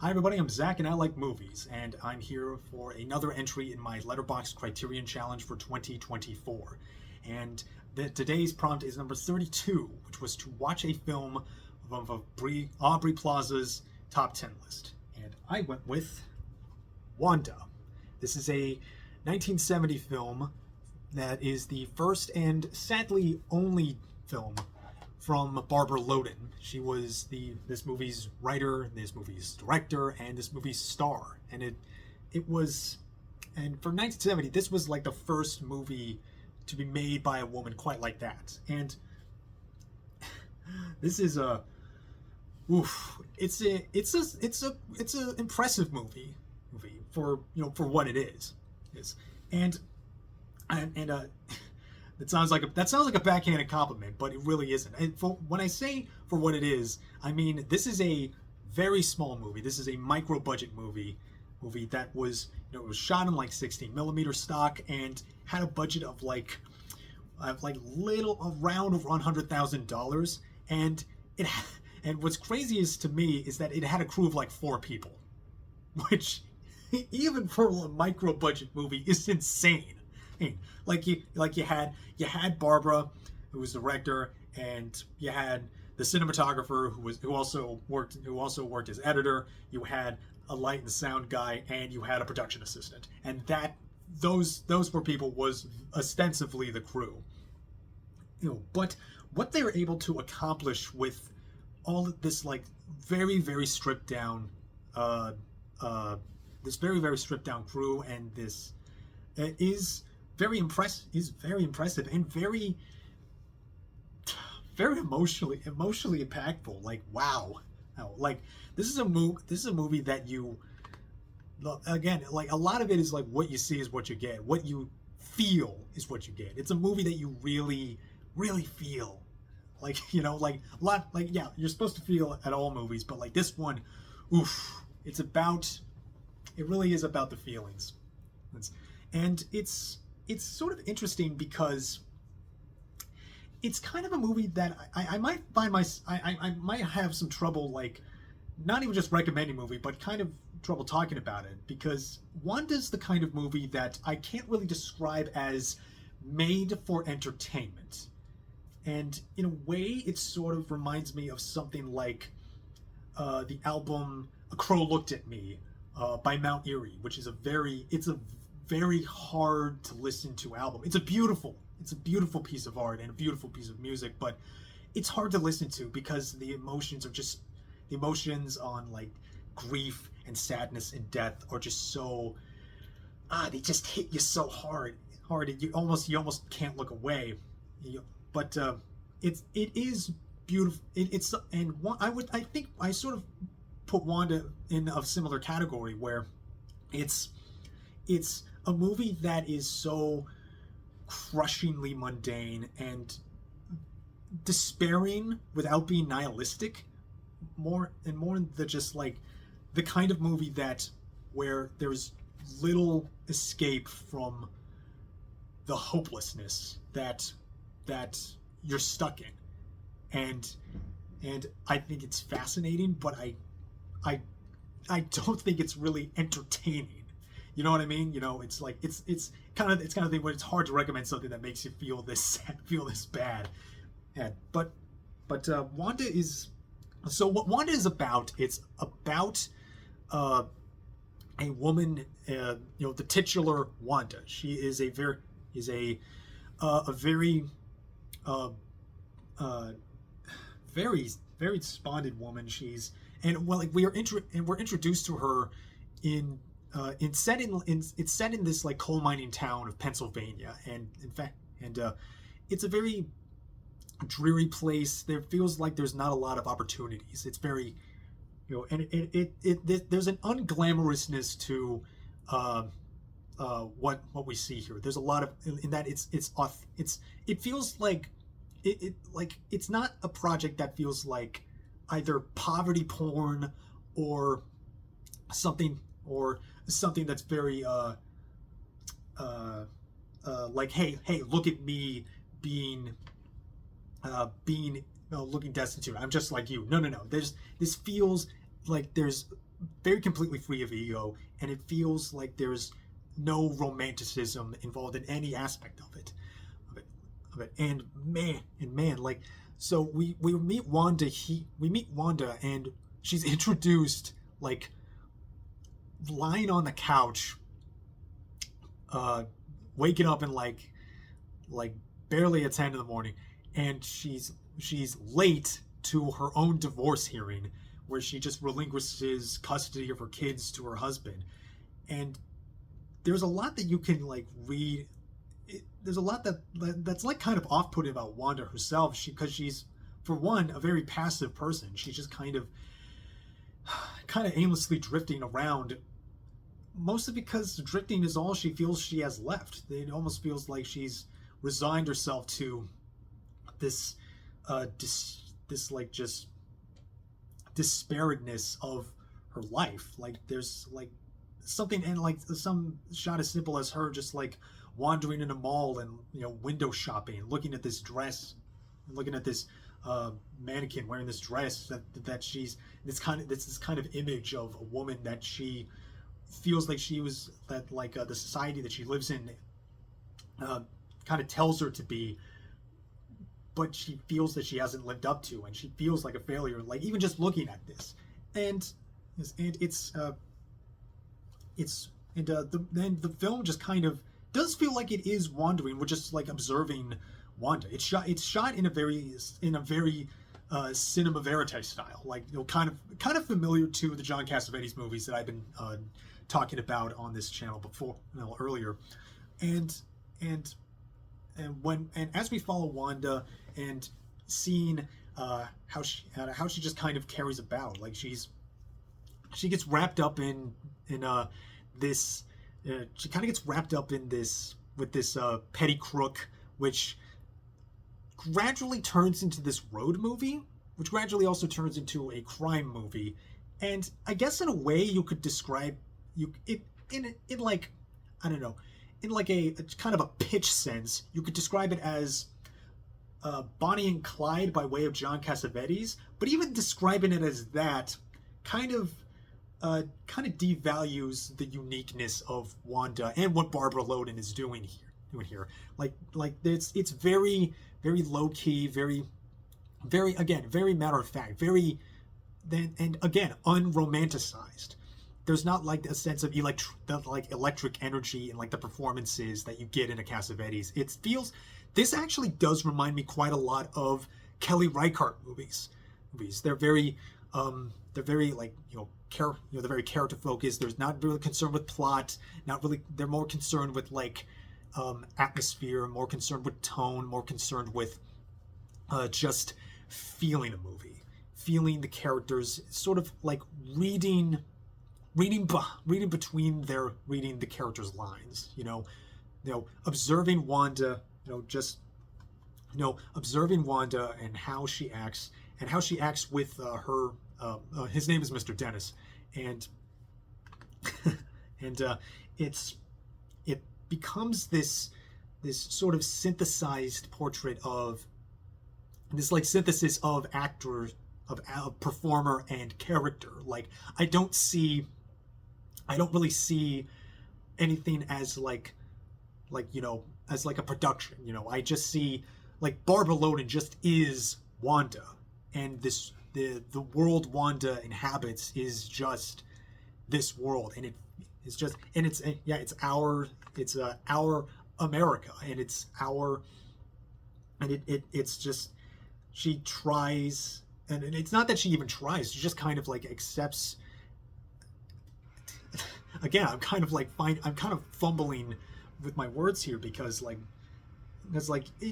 Hi everybody, I'm Zach and I like movies, and I'm here for another entry in my Letterboxd Criterion Challenge for 2024. And today's prompt is number 32, which was to watch a film of Aubrey Plaza's top 10 list. And I went with WANDA. This is a 1970 film that is the first and sadly only film from Barbara Loden. She was this movie's writer, this movie's director, and this movie's star. And it was, and for 1970, this was like the first movie to be made by a woman quite like that. And this is it's a impressive movie for for what it is. And that sounds like a backhanded compliment, but it really isn't. And when I say for what it is, I mean this is a very small movie. This is a micro budget movie that was it was shot in like 16 millimeter stock and had a budget of like little around $100,000. And what's craziest to me is that it had a crew of like 4 people, which even for a micro budget movie is insane. Like you had Barbara, who was the director, and you had the cinematographer who also worked as editor. You had a light and sound guy, and you had a production assistant, and those 4 people was ostensibly the crew. But what they were able to accomplish with all of this like very very stripped down stripped down crew, and this is very impressive and very emotionally impactful. Like wow, like this is a movie that you, again, like a lot of it is like what you see is what you get, what you feel is what you get. It's a movie that you really feel, like like a lot, like yeah, you're supposed to feel at all movies, but like this one, it really is about the feelings. And it's sort of interesting because it's kind of a movie that I might find I might have some trouble, like not even just recommending movie, but kind of trouble talking about it, because WANDA's the kind of movie that I can't really describe as made for entertainment. And in a way, it sort of reminds me of something like the album A Crow Looked at Me by Mount Eerie, which is a very hard to listen to album. It's a beautiful piece of art and a beautiful piece of music, but it's hard to listen to because the emotions on like grief and sadness and death are just so they just hit you so hard you almost can't look away. But it is beautiful. I think I sort of put WANDA in a similar category where it's a movie that is so crushingly mundane and despairing without being nihilistic, more than just like the kind of movie that where there's little escape from the hopelessness that you're stuck in. And I think it's fascinating, but I don't think it's really entertaining. You know what I mean? It's like it's kind of thing where it's hard to recommend something that makes you feel this sad, feel this bad. And but WANDA is, so what WANDA is about. It's about a woman, the titular WANDA. She is a very very despondent woman. We're introduced to her it's set in this like coal mining town of Pennsylvania, and it's a very dreary place. There feels like there's not a lot of opportunities. It's very, and there's an unglamorousness to what we see here. There's a lot of, in that it feels like it's not a project that feels like either poverty porn or something that's very like hey look at me being looking destitute, I'm just like you. No, this feels like there's very completely free of ego, and it feels like there's no romanticism involved in any aspect of it, And man, like, so we meet Wanda. We meet Wanda, and she's introduced like lying on the couch, uh, waking up in like barely at 10 in the morning, and she's late to her own divorce hearing, where she just relinquishes custody of her kids to her husband. And there's a lot that you can like read. There's a lot that's like kind of off-putting about Wanda herself, because she's, for one, a very passive person. She's just kind of aimlessly drifting around, mostly because drifting is all she feels she has left. It almost feels like she's resigned herself to this this like just despairedness of her life. Like, there's like something, and like some shot as simple as her just like wandering in a mall and, window shopping, looking at this dress, looking at this mannequin wearing this dress, that she's this kind of image of a woman that she feels like the society that she lives in kind of tells her to be, but she feels that she hasn't lived up to, and she feels like a failure, like even just looking at this. And the film just kind of does feel like it is wandering. We're just like observing Wanda. It's shot in a very cinema verite style, like, kind of familiar to the John Cassavetes movies that I've been talking about on this channel before, earlier. And as we follow Wanda and seeing how she just kind of carries about, like she gets wrapped up in this. She kind of gets wrapped up in this with this petty crook, which gradually turns into this road movie, which gradually also turns into a crime movie. And I guess in a way you could describe in like, I don't know, in like a kind of a pitch sense, you could describe it as Bonnie and Clyde by way of John Cassavetes. But even describing it as that kind of devalues the uniqueness of Wanda and what Barbara Loden is doing here. Like it's very, very low key, very matter of fact, and again, unromanticized. There's not like a sense of electric energy and like the performances that you get in a Cassavetes. This actually does remind me quite a lot of Kelly Reichardt movies. They're very they're very character focused. There's not really concerned with plot. They're more concerned with like atmosphere, more concerned with tone, more concerned with just feeling a movie, feeling the characters, sort of like reading between the characters' lines. Observing Wanda. Observing Wanda and how she acts with her. His name is Mr. Dennis, and it becomes this sort of synthesized portrait of this, like, synthesis of actor, of performer and character. Like, I don't really see anything as as like a production. I just see like Barbara Loden just is Wanda, and the world Wanda inhabits is just this world, and it's our America, and it's just, she tries, and it's not that she even tries, she just kind of like accepts. Again, I'm kind of fumbling with my words here, because it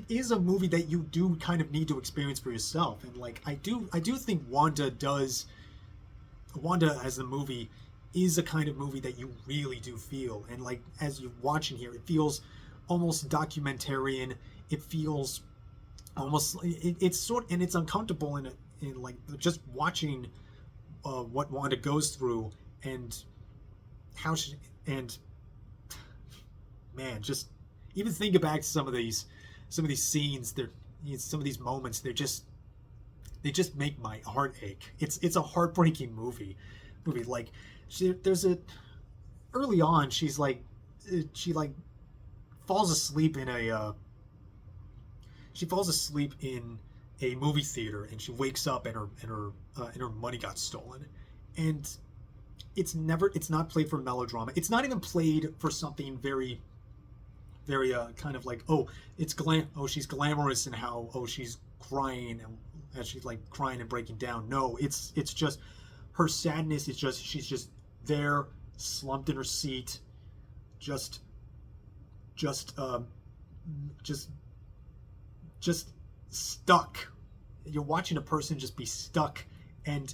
is a movie that you do kind of need to experience for yourself. And like, I do think Wanda as a movie is a kind of movie that you really do feel. And like, as you're watching here, it feels almost documentarian. It feels almost, and it's uncomfortable in like just watching what Wanda goes through, and how she, and man, just even thinking back to some of these scenes, some of these moments, they just make my heart ache. It's a heartbreaking movie. movie. Like, there's a early on, she like falls asleep in a she falls asleep in a movie theater, and she wakes up and her money got stolen, and it's not played for melodrama. It's not even played for something very very kind of like, oh, she's glamorous and how, oh, she's crying and she's like crying and breaking down. No, it's just her sadness is just, she's just there slumped in her seat, just just um just just stuck. You're watching a person just be stuck and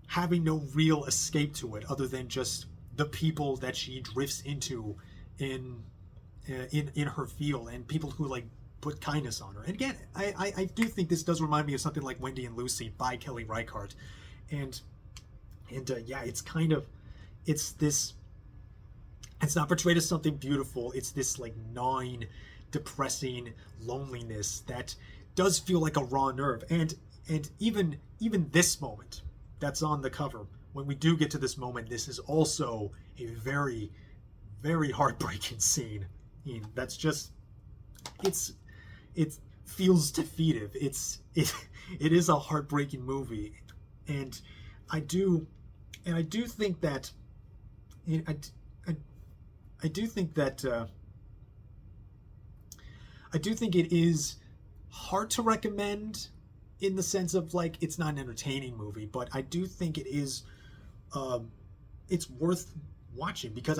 having no real escape to it other than just the people that she drifts into in in her field, and people who like put kindness on her. And again, I do think this does remind me of something like Wendy and Lucy by Kelly Reichardt, and yeah, it's kind of, it's this, it's not portrayed as something beautiful. It's this like gnawing, depressing loneliness that does feel like a raw nerve. And even this moment that's on the cover, when we do get to this moment, this is also a very very heartbreaking scene. That's just, it feels defeative. It is a heartbreaking movie, and I do think that I do think that I do think it is hard to recommend in the sense of like it's not an entertaining movie, but I do think it is it's worth watching because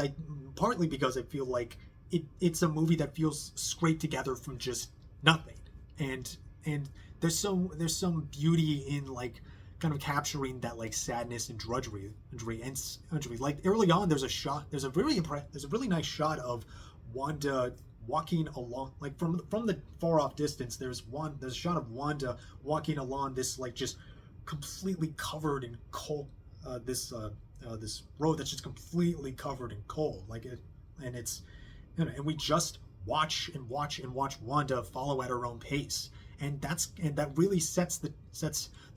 partly because I feel like it's a movie that feels scraped together from just nothing, and there's some beauty in like kind of capturing that like sadness and drudgery. Like early on, there's a really nice shot of Wanda walking along, like from the far off distance. There's a shot of Wanda walking along this like just completely covered in coal, this road that's just completely covered in coal, like it, and it's, you know, and we just watch Wanda follow at her own pace, and that really sets the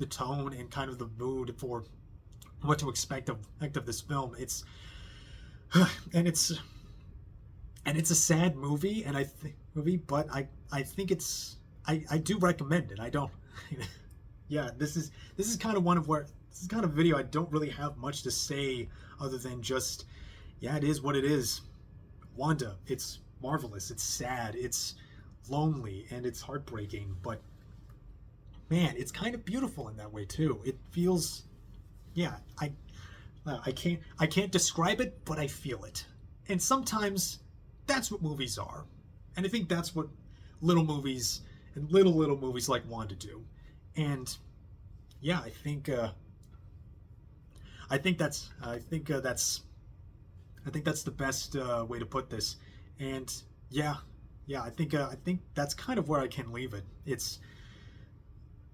tone and kind of the mood for what to expect of this film. It's and it's a sad movie, and but I think I do recommend it. I don't yeah, this is kind of this is kind of a video I don't really have much to say other than just, yeah, it is what it is. Wanda, it's marvelous, it's sad, it's lonely, and it's heartbreaking, but man, it's kind of beautiful in that way too. It feels, yeah, I can't describe it, but I feel it. And sometimes that's what movies are. And I think that's what little movies and little movies like Wanda do. And yeah, I think that's the best way to put this. And yeah, I think that's kind of where I can leave it. It's,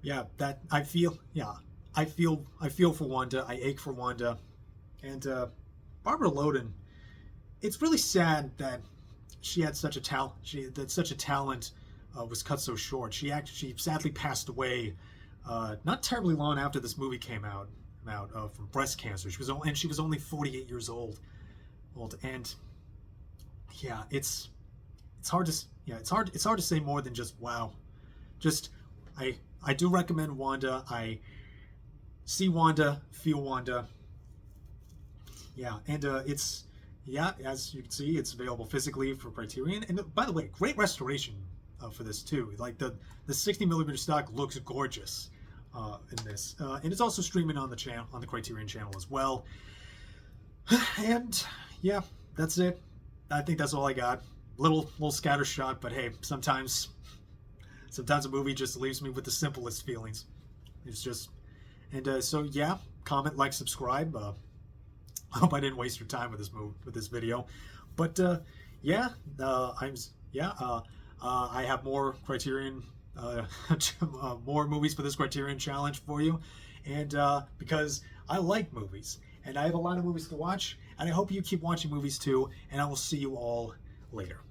yeah, that I feel for Wanda. I ache for Wanda. And Barbara Loden, it's really sad that she had such a talent. Such a talent was cut so short. She sadly passed away not terribly long after this movie came out from breast cancer. She was only 48 years old. And yeah, it's hard to say more than just wow. Just I do recommend Wanda. I see Wanda, feel Wanda. Yeah, and it's, yeah, as you can see, it's available physically for Criterion. And by the way, great restoration for this too. Like the 60mm stock looks gorgeous in this, and it's also streaming on the Criterion channel as well. And yeah, that's it. I think that's all I got. Little scattershot, but hey, sometimes a movie just leaves me with the simplest feelings. It's just, and so yeah, comment, like, subscribe. I hope I didn't waste your time with this video, but yeah, I have more Criterion, more movies for this Criterion challenge for you, and because I like movies and I have a lot of movies to watch, and I hope you keep watching movies too, and I will see you all later.